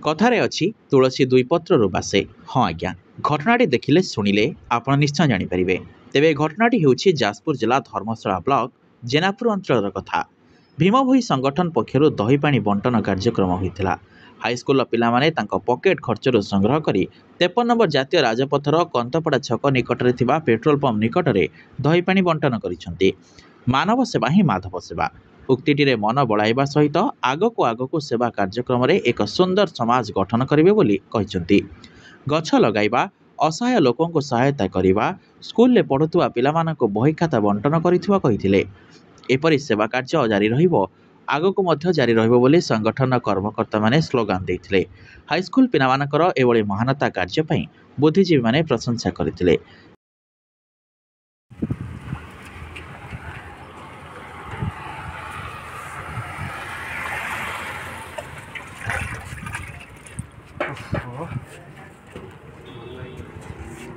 कथारे अछि तुलसी दुई पत्रु बासे। हाँ आज्ञा, घटनाटी देखिले शुणिले आपण निश्चय जानीपारे। तेरे घटनाटी होउछि जाजपुर जिला धर्मशाला ब्लॉक जेनापुर अंचल कथा। भीमभोई संगठन पक्षर दहीपानी बंटन कार्यक्रम होता। हाईस्कल पिला माने तांको पॉकेट खर्चर संग्रह करी 53 नंबर जातीय राजपथर कंतपड़ा छक निकटरे थिबा पेट्रोल पंप निकटरे दहीपानी बंटन करिसेंती। मानव सेवा ही माधव सेवा उक्तिटिरे मन बड़ाइबा सहित आगको आगको सेवा कार्यक्रम रे एक सुंदर समाज गठन करिवे बोली कहिसेंती। गछ लगाइबा, असहाय लोकंको सहायता करिबा, स्कूल ले पढ़ुथुवा पिलामानंको बही खाता बंटन करिथुवा कहिथिले। एपरि सेवा कार्य जारी रहिबो, आगको मध्य जारी रहिबो बोली संगठन कर्मकर्ता माने स्लोगान देथिले। हाईस्कूल पिलामानंकर एभଳି महानता कार्य पई बुद्धिजीवी माने प्रशंसा करिथिले।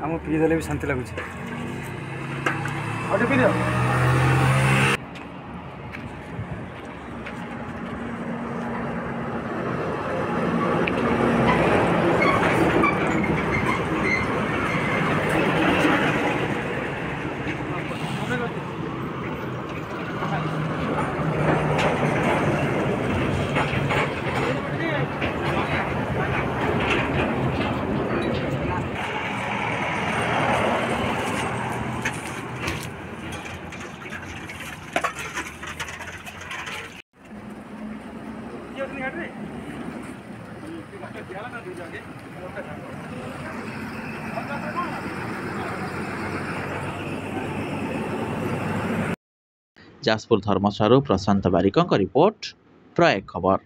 आम पीदेले भी शांति लगुच। पी दियो। जाजपुर धर्मशाला प्रशांत बारिकों रिपोर्ट, प्रयाग खबर।